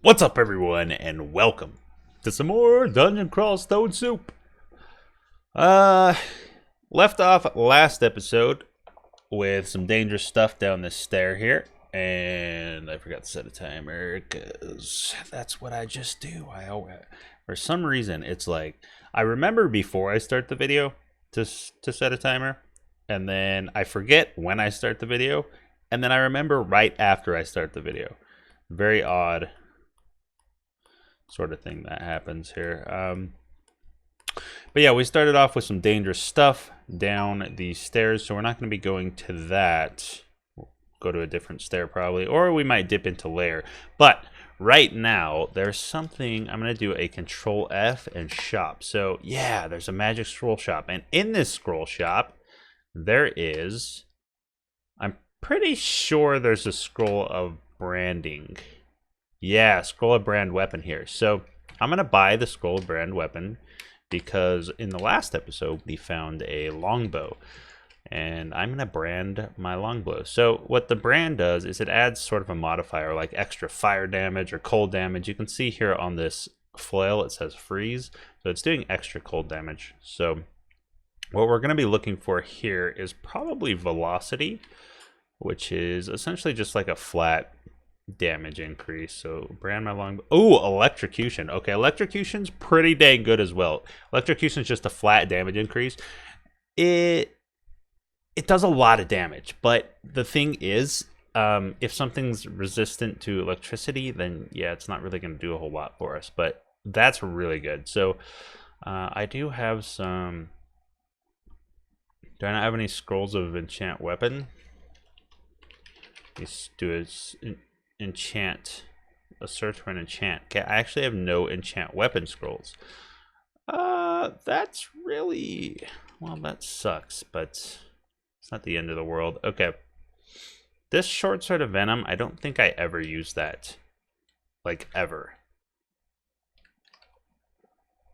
What's up, everyone, and welcome to some more Dungeon Crawl Stone Soup. Uh, Left off last episode with some dangerous stuff down this stair here, and I forgot to set a timer because that's what I just do. For some reason, it's like I remember before I start the video to set a timer, and then I forget when I start the video, and then I remember right after I start the video. Very odd sort of thing that happens here. But yeah, we started off with some dangerous stuff down the stairs, so we're not going to be going to that. We'll go to a different stair probably, or we might dip into lair. But right now, there's something, I'm going to do a Control F and shop. So yeah, there's a magic scroll shop, and in this scroll shop, there is, I'm pretty sure there's a scroll of branding. Yeah, scroll of brand weapon here. So I'm going to buy the scroll of brand weapon because in the last episode we found a longbow. And I'm going to brand my longbow. So what the brand does is it adds sort of a modifier like extra fire damage or cold damage. You can see here on this flail it says freeze. So it's doing extra cold damage. So what we're going to be looking for here is probably velocity, which is essentially just like a flat damage increase. So brand my longbow. Oh, electrocution. Okay, electrocution's pretty dang good as well. Electrocution's just a flat damage increase. It does a lot of damage, but the thing is, if something's resistant to electricity, then yeah, it's not really going to do a whole lot for us. But that's really good. So I do have some. Do I not have any scrolls of enchant weapon? Let's do it. Enchant, a search for an enchant. Okay, I actually have no enchant weapon scrolls. That's really, well, that sucks, but it's not the end of the world. Okay, this short sword of venom, I don't think I ever used that, like ever.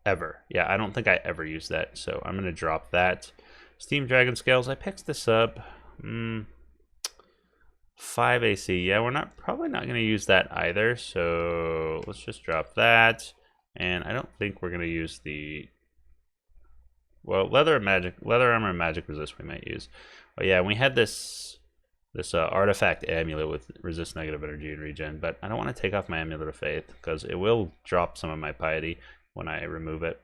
Yeah, I don't think I ever used that, so I'm gonna drop that. Steam Dragon Scales, I picked this up. 5 AC. Yeah, we're probably not going to use that either. So let's just drop that. And I don't think we're going to use the, well, leather armor and magic resist we might use. But yeah, we had this artifact amulet with resist negative energy and regen, but I don't want to take off my amulet of faith because it will drop some of my piety when I remove it.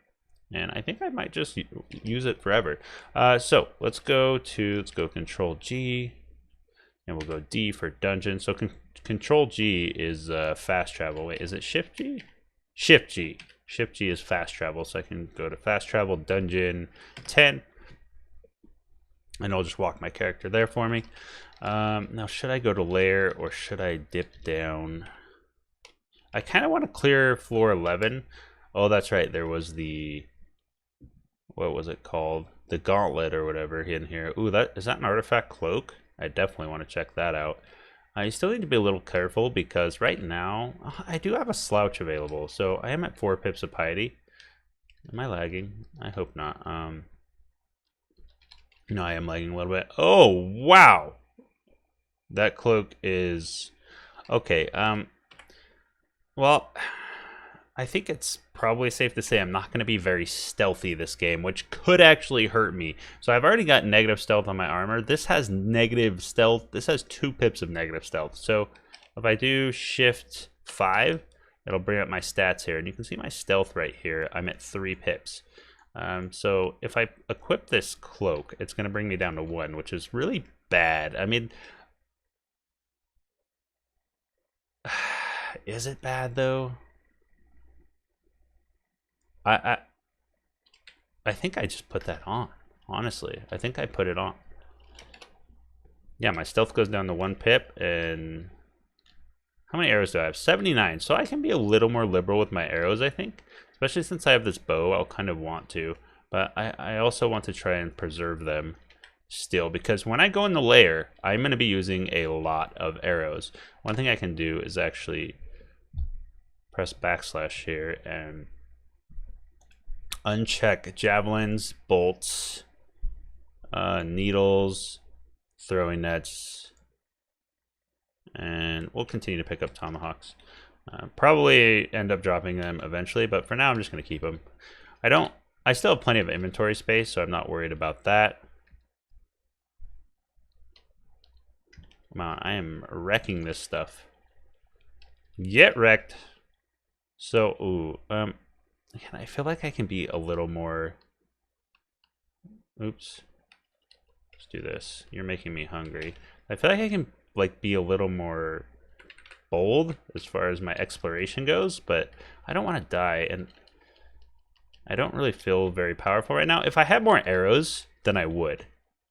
And I think I might just use it forever. So let's go Control G. And we'll go D for dungeon. So Control G is fast travel. Wait, is it Shift G? Shift G. Shift G is fast travel. So I can go to fast travel dungeon 10. And it'll just walk my character there for me. Now, should I go to lair or should I dip down? I kind of want to clear floor 11. Oh, that's right. There was the, what was it called? The gauntlet or whatever in here. Ooh, is that an artifact cloak? I definitely want to check that out. You still need to be a little careful because right now I do have a slouch available. So I am at 4 pips of piety. Am I lagging? I hope not. No, I am lagging a little bit. Oh, wow. That cloak is okay. Well, I think it's probably safe to say I'm not going to be very stealthy this game, which could actually hurt me. So I've already got negative stealth on my armor. This has negative stealth. This has 2 pips of negative stealth. So if I do shift 5, it'll bring up my stats here. And you can see my stealth right here. I'm at 3 pips. So if I equip this cloak, it's going to bring me down to 1, which is really bad. I mean, is it bad though? I think I just put that on. Honestly, I think I put it on. Yeah, my stealth goes down to 1 pip, and how many arrows do I have? 79. So I can be a little more liberal with my arrows, I think. Especially since I have this bow, I'll kind of want to. But I also want to try and preserve them still, because when I go in the lair, I'm going to be using a lot of arrows. One thing I can do is actually press backslash here and uncheck javelins, bolts, needles, throwing nets, and we'll continue to pick up tomahawks. Probably end up dropping them eventually, but for now I'm just going to keep them. I still have plenty of inventory space, so I'm not worried about that. Come on, I am wrecking this stuff. Get wrecked. So, ooh, I feel like I can be a little more... Oops. Let's do this. You're making me hungry. I feel like I can, like, be a little more bold as far as my exploration goes, but I don't want to die, and I don't really feel very powerful right now. If I had more arrows, then I would.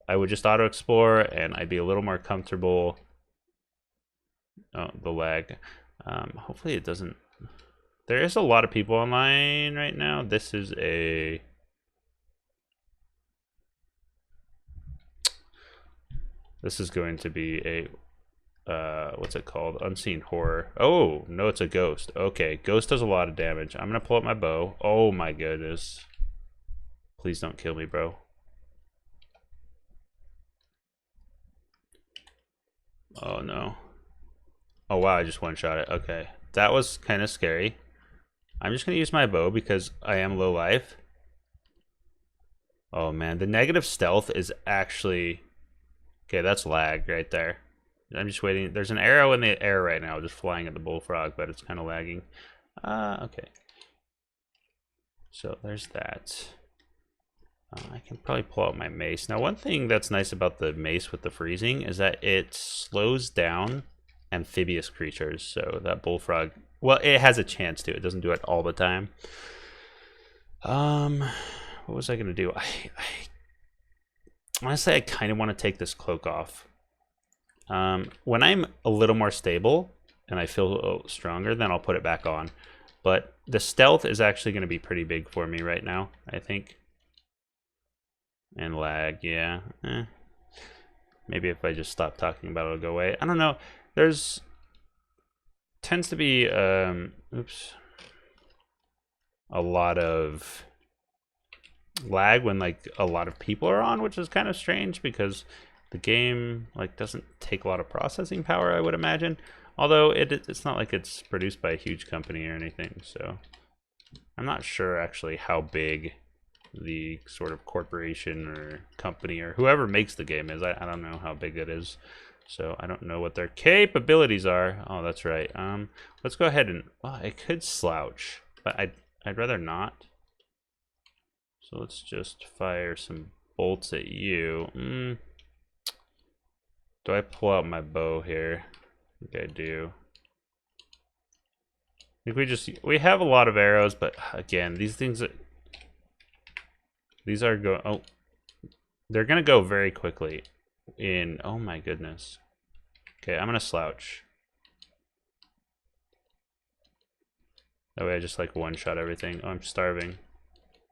I would just auto-explore, and I'd be a little more comfortable. Oh, the lag. Hopefully it doesn't... There is a lot of people online right now. This is a... This is going to be a... what's it called? Unseen horror. Oh, no, it's a ghost. Okay, ghost does a lot of damage. I'm going to pull up my bow. Oh my goodness. Please don't kill me, bro. Oh no. Oh wow, I just one-shot it. Okay, that was kind of scary. I'm just going to use my bow because I am low life. Oh man, the negative stealth is actually... Okay, that's lag right there. I'm just waiting. There's an arrow in the air right now just flying at the bullfrog, but it's kind of lagging. Okay. So there's that. I can probably pull out my mace. Now, one thing that's nice about the mace with the freezing is that it slows down amphibious creatures. So that bullfrog... Well, it has a chance to. It doesn't do it all the time. What was I gonna do? Honestly, I kind of want to take this cloak off. When I'm a little more stable and I feel stronger, then I'll put it back on. But the stealth is actually going to be pretty big for me right now, I think. And lag, yeah. Maybe if I just stop talking about it, it'll go away. I don't know. There's... Tends to be, oops. A lot of lag when, like, a lot of people are on, which is kind of strange because the game, like, doesn't take a lot of processing power, I would imagine. Although it's not like it's produced by a huge company or anything, so I'm not sure actually how big the sort of corporation or company or whoever makes the game is. I don't know how big it is, so I don't know what their capabilities are. Oh, that's right. Let's go ahead and... Well, I could slouch, but I'd rather not. So let's just fire some bolts at you. Do I pull out my bow here? I think I do. I think we have a lot of arrows, but again, these things... These are going... Oh. They're going to go very quickly in... Oh my goodness. Okay, I'm going to slouch. That way I just like one-shot everything. Oh, I'm starving.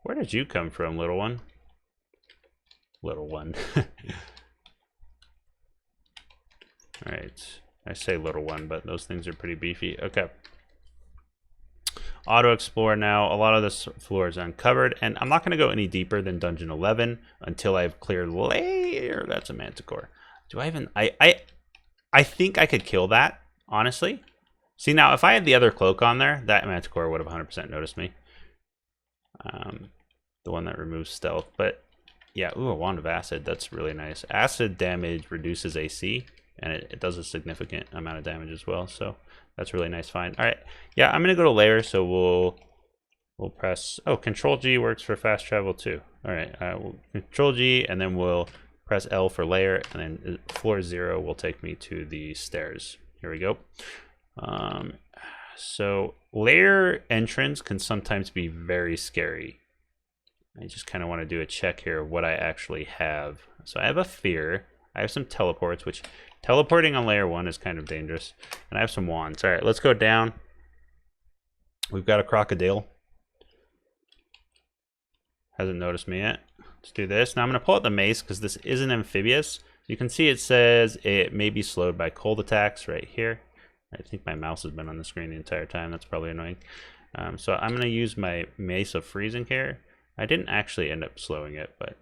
Where did you come from, little one? Little one. Alright. I say little one, but those things are pretty beefy. Okay. Auto explore now. A lot of this floor is uncovered, and I'm not going to go any deeper than dungeon 11 until I've cleared lair. That's a manticore. Do I even... I think I could kill that, honestly. See, now, if I had the other cloak on there, that manticore would have 100% noticed me. The one that removes stealth. But, yeah, ooh, a wand of acid. That's really nice. Acid damage reduces AC, and it does a significant amount of damage as well, so that's really nice find. All right, yeah, I'm going to go to lair, so we'll press... Oh, Control G works for fast travel, too. All right, we'll Control G, and then we'll press L for lair, and then floor 0 will take me to the stairs. Here we go. So lair entrance can sometimes be very scary. I just kind of want to do a check here of what I actually have. So I have a fear. I have some teleports, which teleporting on layer 1 is kind of dangerous. And I have some wands. All right, let's go down. We've got a crocodile. Hasn't noticed me yet. Let's do this. Now I'm going to pull out the mace because this isn't amphibious. You can see it says it may be slowed by cold attacks right here. I think my mouse has been on the screen the entire time. That's probably annoying. So I'm going to use my Mace of Freezing here. I didn't actually end up slowing it, but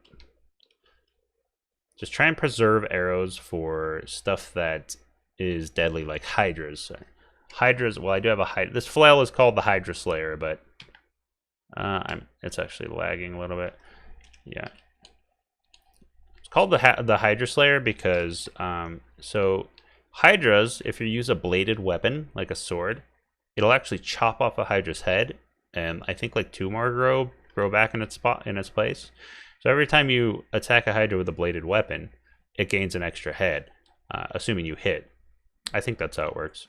just try and preserve arrows for stuff that is deadly, like hydras. Hydra's, well, I do have a Hydra. This flail is called the Hydra Slayer, but it's actually lagging a little bit. Yeah. It's called the Hydra Slayer because, so Hydras, if you use a bladed weapon, like a sword, it'll actually chop off a Hydra's head, and I think like 2 more grow back in its place. So every time you attack a Hydra with a bladed weapon, it gains an extra head, assuming you hit. I think that's how it works.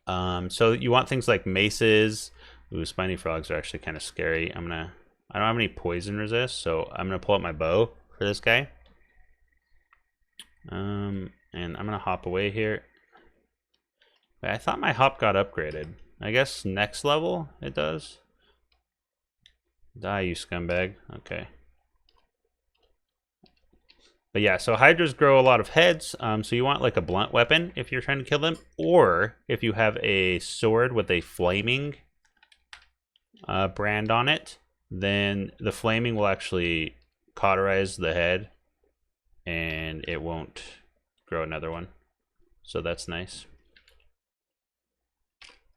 So you want things like maces. Ooh, spiny frogs are actually kind of scary. I don't have any poison resist, so I'm gonna pull out my bow for this guy. And I'm gonna hop away here. Wait, I thought my hop got upgraded. I guess next level it does. Die, you scumbag. Okay. But yeah, so Hydras grow a lot of heads, so you want like a blunt weapon if you're trying to kill them, or if you have a sword with a flaming brand on it, then the flaming will actually cauterize the head, and it won't grow another one. So that's nice.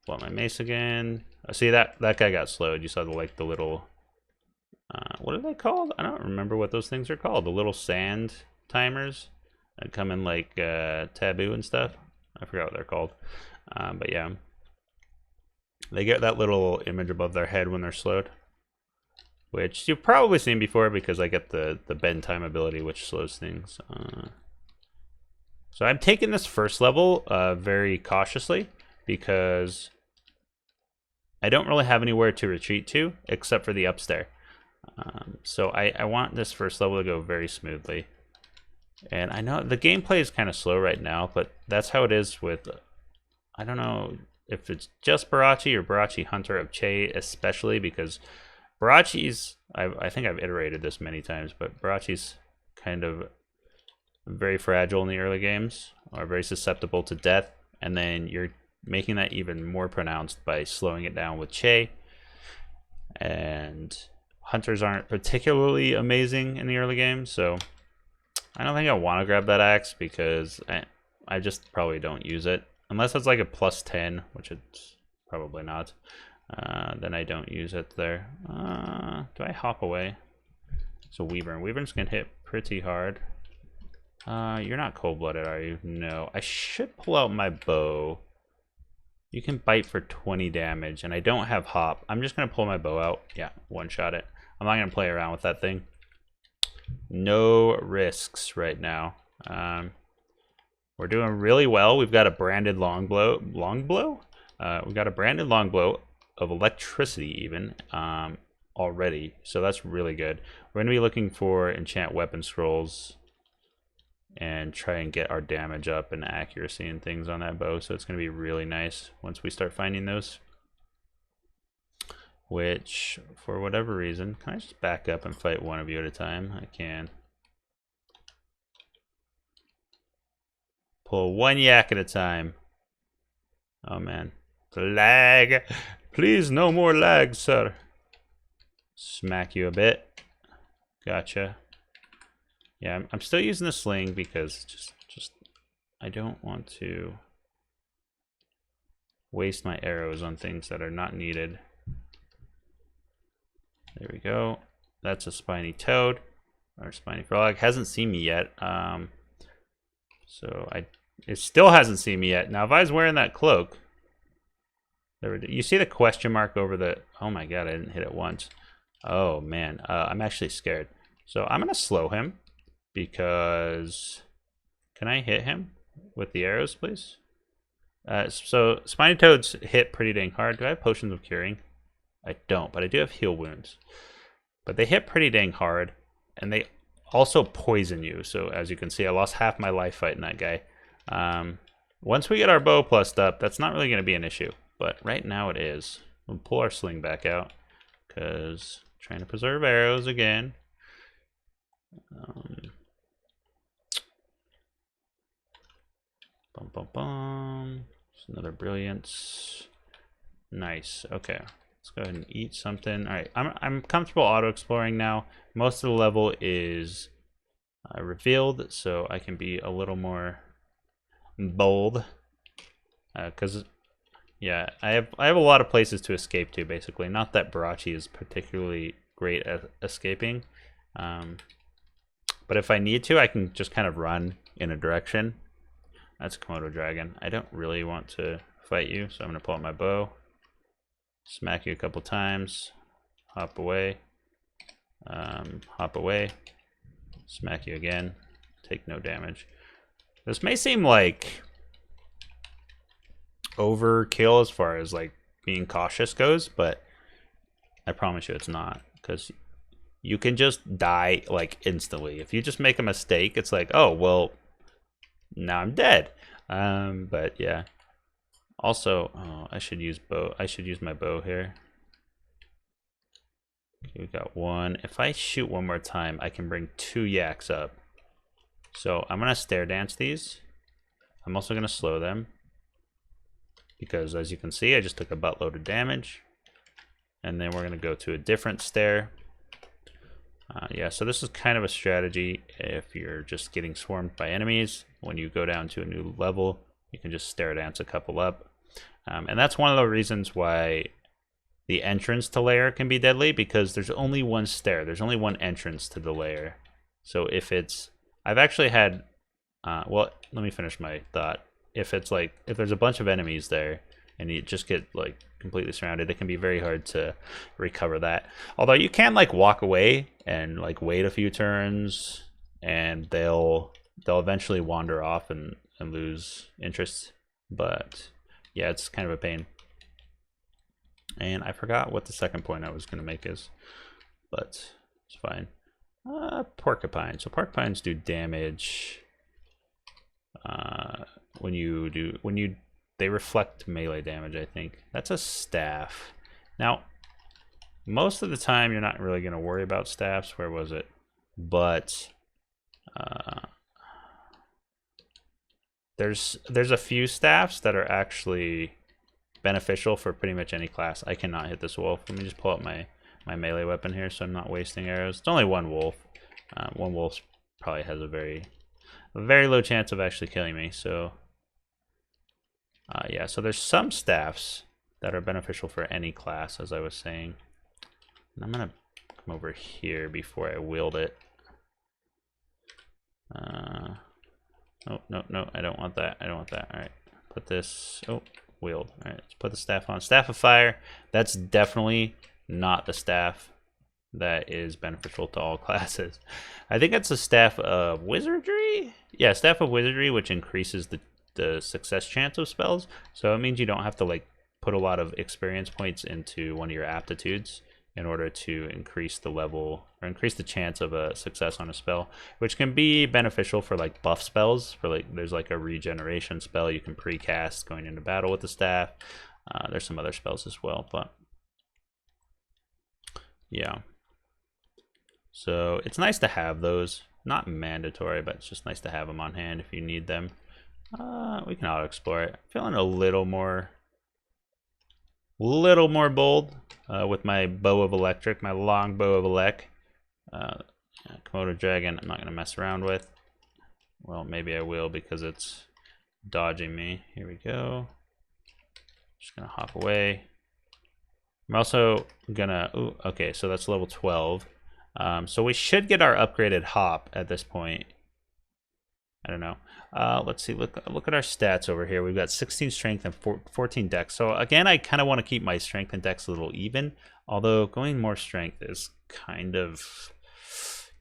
Pull out my mace again. See, that guy got slowed. You saw the little... what are they called? I don't remember what those things are called. The little sand timers that come in like taboo and stuff. I forgot what they're called. But yeah, they get that little image above their head when they're slowed, which you've probably seen before because I get the bend time ability, which slows things. So I'm taking this first level very cautiously because I don't really have anywhere to retreat to except for the upstairs. So I want this first level to go very smoothly. And I know the gameplay is kind of slow right now, but that's how it is with, I don't know if it's just Barachi or Barachi Hunter of Che especially, because Barachi's, I think I've iterated this many times, but Barachi's kind of very fragile in the early games, or very susceptible to death, and then you're making that even more pronounced by slowing it down with Che. And Hunters aren't particularly amazing in the early game, so I don't think I want to grab that axe because I just probably don't use it. Unless it's like a +10, which it's probably not. Then I don't use it there. Do I hop away? It's a Wyvern. Wyverns can hit pretty hard. You're not cold-blooded, are you? No. I should pull out my bow. You can bite for 20 damage, and I don't have hop. I'm just going to pull my bow out. Yeah, one-shot it. I'm not going to play around with that thing. No risks right now. We're doing really well. We've got a branded longbow. We've got a branded longbow of electricity even already. So that's really good. We're going to be looking for enchant weapon scrolls and try and get our damage up and accuracy and things on that bow. So it's going to be really nice once we start finding those. Which, for whatever reason, can I just back up and fight one of you at a time? I can. Pull one yak at a time. Oh man. The lag. Please, no more lag, sir. Smack you a bit. Gotcha. Yeah, I'm still using the sling because just I don't want to waste my arrows on things that are not needed. There we go. That's a spiny toad or spiny frog. Hasn't seen me yet. So it still hasn't seen me yet. Now, if I was wearing that cloak, you see the question mark over the. Oh my god, I didn't hit it once. Oh man, I'm actually scared. So I'm gonna slow him because. Can I hit him with the arrows, please? So spiny toads hit pretty dang hard. Do I have potions of curing? I don't, but I do have heal wounds. But they hit pretty dang hard, and they also poison you. So as you can see, I lost half my life fighting that guy. Once we get our bow plussed up, that's not really going to be an issue. But right now it is. We'll pull our sling back out, because trying to preserve arrows again. Bum, bum, bum. Just another brilliance. Nice. Okay. Let's go ahead and eat something. All right, I'm comfortable auto-exploring now. Most of the level is revealed, so I can be a little more bold. Because Yeah, I have a lot of places to escape to, basically. Not that Barachi is particularly great at escaping. But if I need to, I can just kind of run in a direction. That's a Komodo dragon. I don't really want to fight you, so I'm going to pull out my bow. Smack you a couple times. Hop away. Hop away. Smack you again. Take no damage. This may seem like overkill as far as like being cautious goes, but I promise you it's not, because you can just die like instantly. If you just make a mistake, it's like, oh well, now I'm dead. But yeah. Also, oh, I should use bow. I should use my bow here. Okay, we got one. If I shoot one more time, I can bring 2 yaks up. So I'm gonna stare dance these. I'm also gonna slow them, because as you can see, I just took a buttload of damage. And then we're gonna go to a different stare. Yeah, so this is kind of a strategy if you're just getting swarmed by enemies. When you go down to a new level, you can just stare dance a couple up. And that's one of the reasons why the entrance to lair can be deadly, because there's only one stare. There's only one entrance to the lair. So if it's... I've actually had... well, let me finish my thought. If it's like... If there's a bunch of enemies there, and you just get like completely surrounded, it can be very hard to recover that. Although you can like walk away and like wait a few turns, and they'll eventually wander off and lose interest. But yeah, it's kind of a pain. And I forgot what the second point I was going to make is, but it's fine. Porcupine. So porcupines do damage they reflect melee damage, I think. That's a staff. Now, most of the time you're not really going to worry about staffs. Where was it? But there's a few staffs that are actually beneficial for pretty much any class. I cannot hit this wolf. Let me just pull out my melee weapon here so I'm not wasting arrows. It's only one wolf. One wolf probably has a very low chance of actually killing me, so... yeah, so there's some staffs that are beneficial for any class, as I was saying. And I'm gonna come over here before I wield it. Oh, no, I don't want that. I don't want that. All right, put this, oh, wield. All right, let's put the staff on. Staff of Fire, that's definitely not the staff that is beneficial to all classes. I think it's a Staff of Wizardry? Yeah, Staff of Wizardry, which increases the success chance of spells. So it means you don't have to like put a lot of experience points into one of your aptitudes in order to increase the level or increase the chance of a success on a spell, which can be beneficial for like buff spells. For like, there's like a regeneration spell you can precast going into battle with the staff. There's some other spells as well, but yeah. So it's nice to have those. Not mandatory, but it's just nice to have them on hand if you need them. We can auto-explore it. Feeling a little more bold with my bow of electric, my long bow of elec. Komodo dragon, I'm not gonna mess around with. Well, maybe I will because it's dodging me. Here we go. Just gonna hop away. I'm also gonna. Ooh, okay, so that's level 12. So we should get our upgraded hop at this point. I don't know. Let's see. Look at our stats over here. We've got 16 strength and 14 dex. So again, I kind of want to keep my strength and dex a little even. Although going more strength is kind of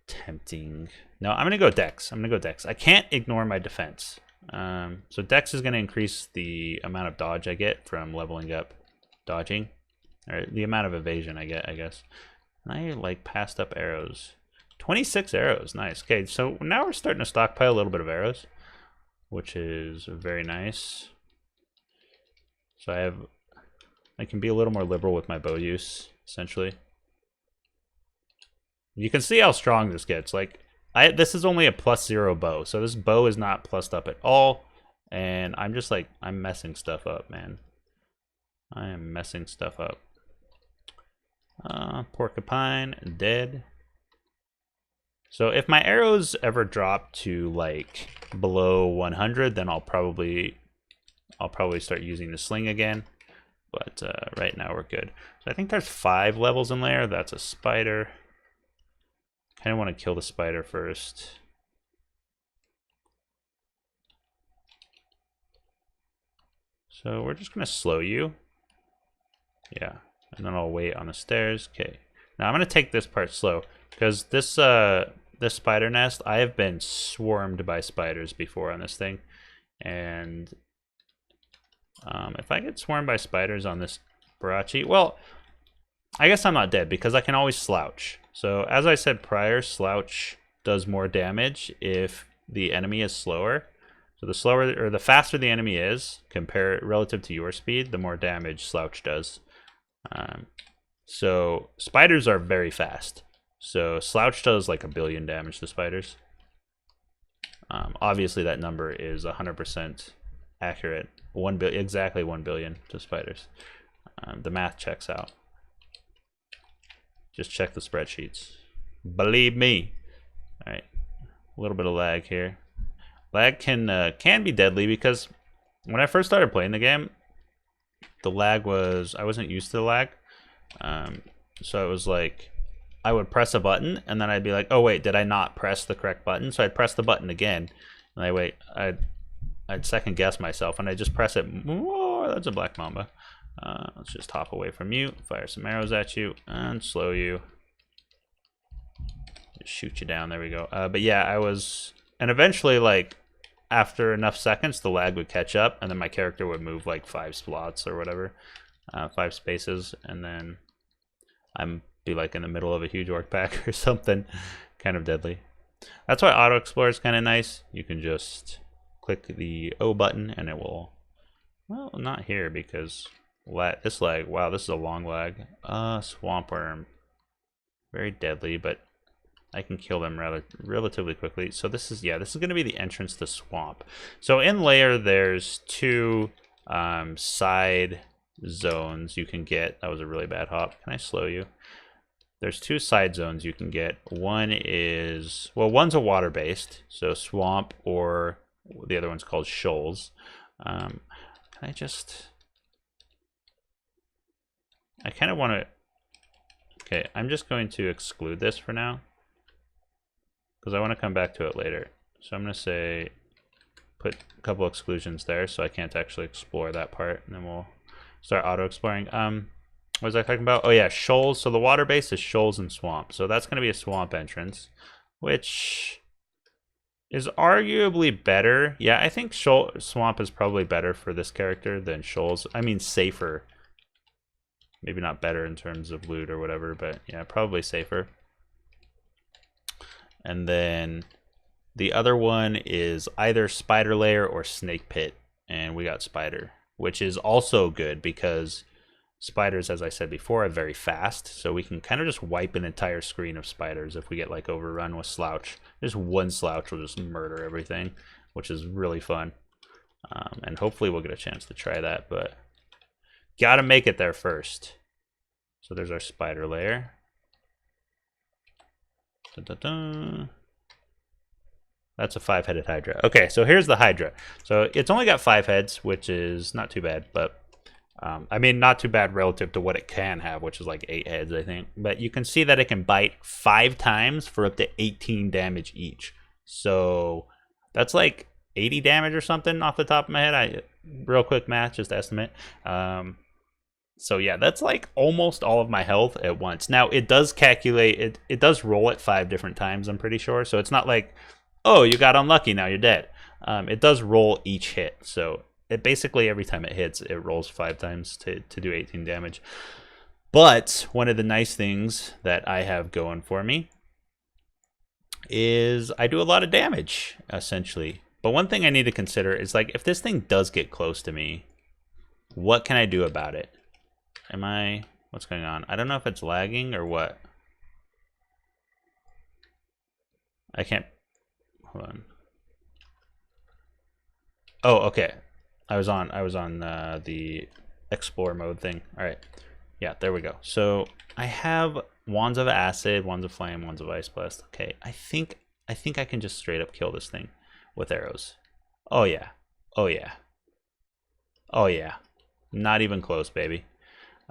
tempting. No, I'm gonna go dex. I can't ignore my defense. So dex is gonna increase the amount of dodge I get from leveling up dodging, or the amount of evasion I get, I guess. And I like passed up arrows. 26 arrows, nice. Okay, so now we're starting to stockpile a little bit of arrows, which is very nice. So I can be a little more liberal with my bow use, essentially. You can see how strong this gets. Like, this is only a +0 bow, so this bow is not plussed up at all. And I'm just like, I'm messing stuff up, man. I am messing stuff up. Porcupine, dead. So if my arrows ever drop to like below 100, then I'll probably start using the sling again. But right now we're good. So I think there's 5 levels in lair. That's a spider. Kind of want to kill the spider first. So we're just going to slow you. Yeah. And then I'll wait on the stairs. Okay. Now I'm going to take this part slow. Because this spider nest, I have been swarmed by spiders before on this thing. And if I get swarmed by spiders on this Barachi, well, I guess I'm not dead because I can always slouch. So as I said prior, slouch does more damage if the enemy is slower. So the slower or the faster the enemy is, relative to your speed, the more damage slouch does. So spiders are very fast. So slouch does like 1 billion damage to spiders. Obviously that number is 100% accurate. Exactly 1 billion to spiders. The math checks out. Just check the spreadsheets. Believe me. All right, a little bit of lag here. Lag can be deadly because when I first started playing the game, the lag was, I wasn't used to the lag. So it was like I would press a button and then I'd be like, oh wait, did I not press the correct button? So I'd press the button again and I'd second guess myself and I'd just press it. Whoa, that's a black mamba. Let's just hop away from you, fire some arrows at you, and slow you. Just shoot you down, there we go. But yeah, and eventually, like, after enough seconds, the lag would catch up, and then my character would move like 5 slots or whatever, 5 spaces, and then I'm be like in the middle of a huge orc pack or something, kind of deadly. That's why auto explore is kind of nice. You can just click the O button, and it will, well, not here because this lag, wow, this is a long lag. Swamp worm, very deadly, but I can kill them relatively quickly. So this is going to be the entrance to swamp. So in lair, there's 2 side zones you can get. That was a really bad hop. Can I slow you? There's 2 side zones you can get. One is, well, one's a water-based, so swamp, or the other one's called shoals. Can I just... I kind of want to... Okay, I'm just going to exclude this for now, because I want to come back to it later. So I'm going to say, put a couple exclusions there so I can't actually explore that part, and then we'll start auto-exploring. What was I talking about? Oh yeah, shoals. So the water base is shoals and swamp. So that's going to be a swamp entrance, which is arguably better. Yeah, I think swamp is probably better for this character than shoals. I mean, safer. Maybe not better in terms of loot or whatever, but yeah, probably safer. And then the other one is either spider lair or snake pit, and we got spider, which is also good because spiders, as I said before, are very fast, so we can kind of just wipe an entire screen of spiders if we get like overrun with slouch. Just one slouch will just murder everything, which is really fun. And hopefully we'll get a chance to try that, but gotta make it there first. So there's our spider lair. That's a 5-headed hydra. Okay, so here's the hydra. So it's only got 5 heads, which is not too bad, but I mean, not too bad relative to what it can have, which is like 8 heads, I think. But you can see that it can bite 5 times for up to 18 damage each. So that's like 80 damage or something off the top of my head. Real quick math, just estimate. So yeah, that's like almost all of my health at once. Now it does calculate, it does roll it 5 different times, I'm pretty sure. So it's not like, oh, you got unlucky, now you're dead. It does roll each hit. So it basically, every time it hits, it rolls 5 times to do 18 damage. But one of the nice things that I have going for me is I do a lot of damage, essentially. But one thing I need to consider is, like, if this thing does get close to me, what can I do about it? What's going on? I don't know if it's lagging or what. I can't, hold on. Oh, okay. I was on the explore mode thing. All right. Yeah, there we go. So I have wands of acid, wands of flame, wands of ice blast. Okay, I think I can just straight up kill this thing. with arrows. Oh yeah. Oh yeah. Oh yeah. Not even close, baby.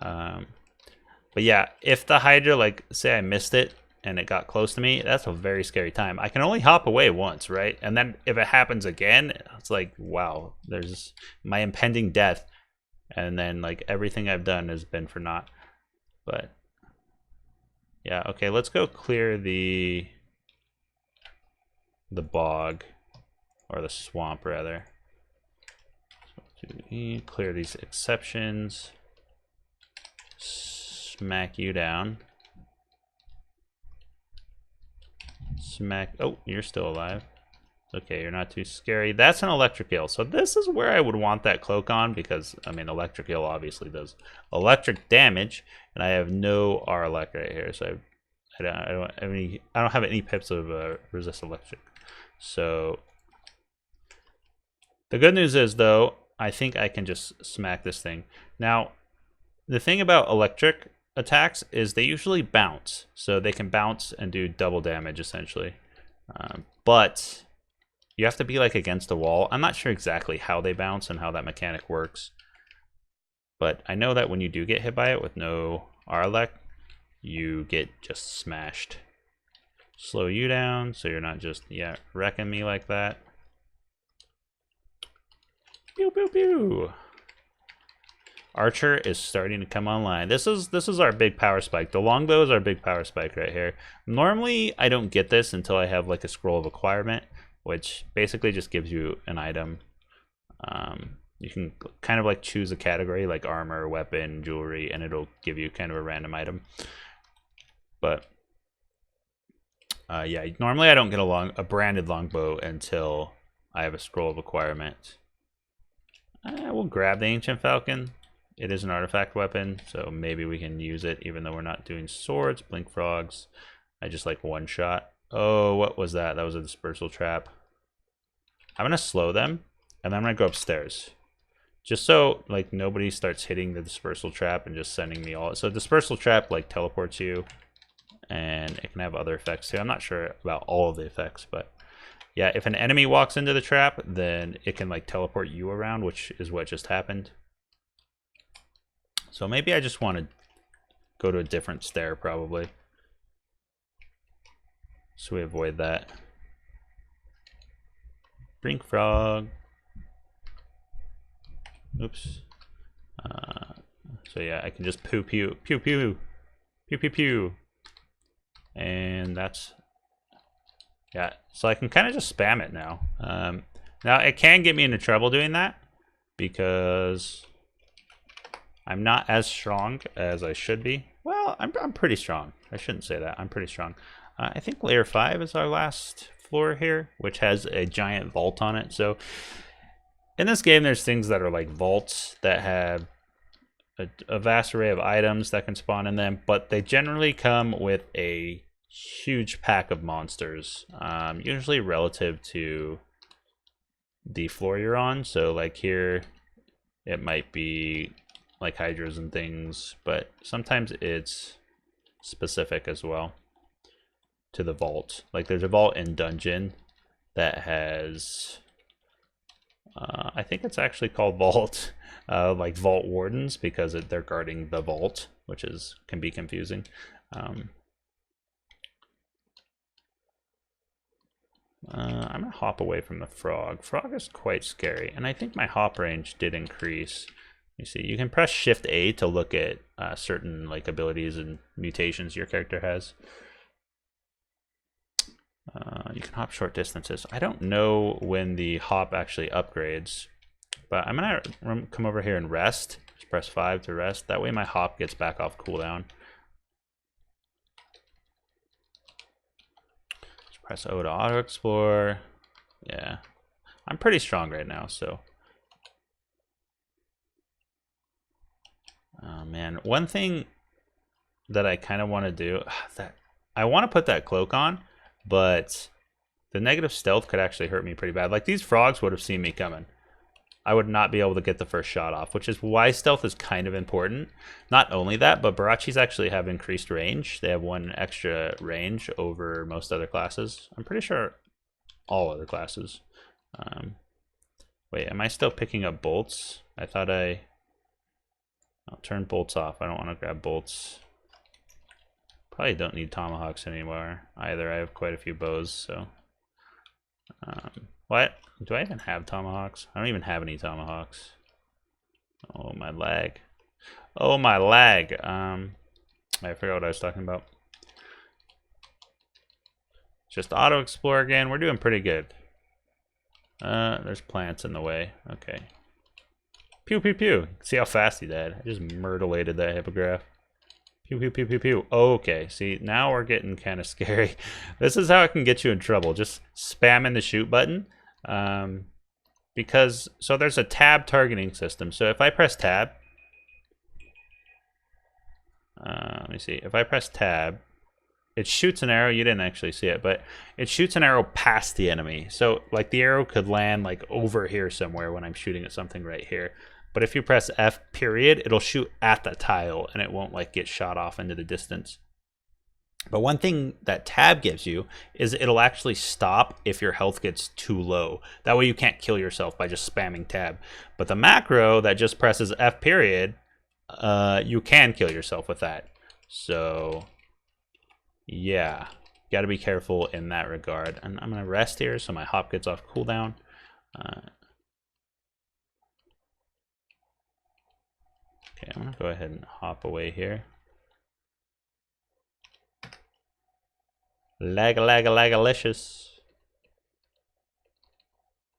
But yeah, if the Hydra, like, say I missed it and it got close to me, that's a very scary time. I can only hop away once, right? And then if it happens again, it's like, wow, there's my impending death. And then, like, everything I've done has been for naught. But yeah, okay, let's go clear the bog, or the swamp rather. So clear these exceptions. Smack you down. Smack. Oh, you're still alive. Okay, you're not too scary. That's an electric eel. So this is where I would want that cloak on, because I mean electric eel obviously does electric damage, and I have no R-elect right here, so I don't have any pips of resist electric. So the good news is though, I think I can just smack this thing. Now, the thing about electric attacks is they usually bounce, so they can bounce and do double damage essentially. But you have to be like against a wall. I'm not sure exactly how they bounce and how that mechanic works, but I know that when you do get hit by it with no R-elect, you get just smashed. Slow you down so you're not just wrecking me like that. Pew pew pew. Archer is starting to come online. This is our big power spike. The longbow is our big power spike right here. Normally I don't get this until I have like a scroll of acquirement, which basically just gives you an item. You can kind of like choose a category like armor, weapon, jewelry, and it'll give you kind of a random item. But yeah, normally I don't get a branded longbow until I have a scroll of acquirement. We'll grab the Ancient Falcon. It is an artifact weapon, so maybe we can use it even though we're not doing swords. Blink frogs. I just like one shot. Oh, what was that? That was a dispersal trap. I'm gonna slow them, and then I'm gonna go upstairs. Just so like nobody starts hitting the dispersal trap and just sending me all. So dispersal trap like teleports you, and it can have other effects too. I'm not sure about all of the effects, but yeah, if an enemy walks into the trap, then it can like teleport you around, which is what just happened. So maybe I just want to go to a different stair probably, so we avoid that. Brink frog. Oops. So yeah, I can just pew pew pew pew pew pew pew, and that's yeah. So I can kind of just spam it now. Now it can get me into trouble doing that because I'm not as strong as I should be. Well, I'm pretty strong. I shouldn't say that. I'm pretty strong. I think layer 5 is our last floor here, which has a giant vault on it. So in this game, there's things that are like vaults that have a vast array of items that can spawn in them, but they generally come with a huge pack of monsters, usually relative to the floor you're on. So like here, it might be like hydras and things, but sometimes it's specific as well to the vault. Like there's a vault in dungeon that has I think it's actually called vault, like vault wardens, because they're guarding the vault, which can be confusing. I'm gonna hop away from the frog. Frog is quite scary, and I think my hop range did increase. You see, you can press Shift A to look at certain like abilities and mutations your character has. You can hop short distances. I don't know when the hop actually upgrades, but I'm gonna come over here and rest. Just press 5 to rest. That way my hop gets back off cooldown. Just press O to auto explore. Yeah, I'm pretty strong right now, so. Oh man, one thing that I kind of want to do, that I want to put that cloak on, but the negative stealth could actually hurt me pretty bad. Like these frogs would have seen me coming. I would not be able to get the first shot off, which is why stealth is kind of important. Not only that, but Barachis actually have increased range. They have 1 extra range over most other classes. I'm pretty sure all other classes. Wait, am I still picking up bolts? I thought I I'll turn bolts off. I don't want to grab bolts. Probably don't need tomahawks anymore either. I have quite a few bows, so. What? Do I even have tomahawks? I don't even have any tomahawks. Oh, my lag. Oh, my lag. I forgot what I was talking about. Just auto explore again. We're doing pretty good. There's plants in the way. Okay. Pew, pew, pew. See how fast he did. I just myrtleated that hippogriff. Pew, pew, pew, pew, pew. Okay, see, now we're getting kind of scary. This is how it can get you in trouble. Just spamming the shoot button. Because, so there's a tab targeting system. So if I press tab, let me see. If I press tab, it shoots an arrow. You didn't actually see it, but it shoots an arrow past the enemy. So like the arrow could land like over here somewhere when I'm shooting at something right here. But if you press F period, it'll shoot at the tile and it won't like get shot off into the distance. But one thing that tab gives you is it'll actually stop if your health gets too low. That way you can't kill yourself by just spamming tab. But the macro that just presses F period, you can kill yourself with that. So yeah, got to be careful in that regard. And I'm going to rest here so my hop gets off cooldown. Okay, I'm going to go ahead and hop away here. Lag-a-lag-a-lag-alicious.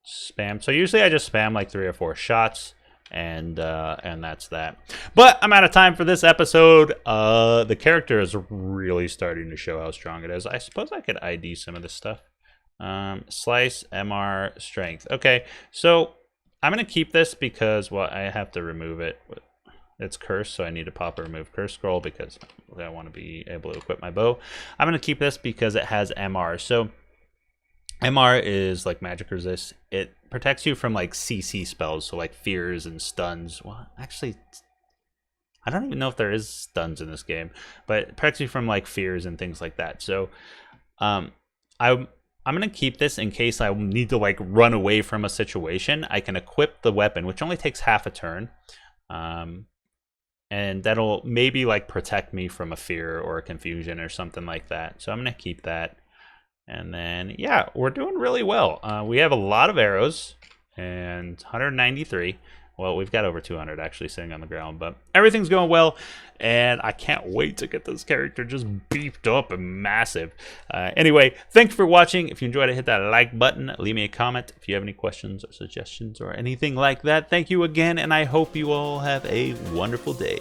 Spam. So usually I just spam like 3 or 4 shots. And that's that. But I'm out of time for this episode. The character is really starting to show how strong it is. I suppose I could ID some of this stuff. Slice, MR, strength. Okay, so I'm going to keep this because, well, I have to remove it. It's cursed, so I need to pop a remove curse scroll because I want to be able to equip my bow. I'm going to keep this because it has MR. So MR is like magic resist. It protects you from like CC spells, so like fears and stuns. Well, actually, I don't even know if there is stuns in this game, but it protects you from like fears and things like that. So I'm gonna keep this in case I need to like run away from a situation. I can equip the weapon, which only takes half a turn. And that'll maybe like protect me from a fear or a confusion or something like that. So I'm gonna keep that. And then, yeah, we're doing really well. We have a lot of arrows and 193. Well, we've got over 200 actually sitting on the ground, but everything's going well. And I can't wait to get this character just beefed up and massive. Anyway, thanks for watching. If you enjoyed it, hit that like button. Leave me a comment if you have any questions or suggestions or anything like that. Thank you again, and I hope you all have a wonderful day.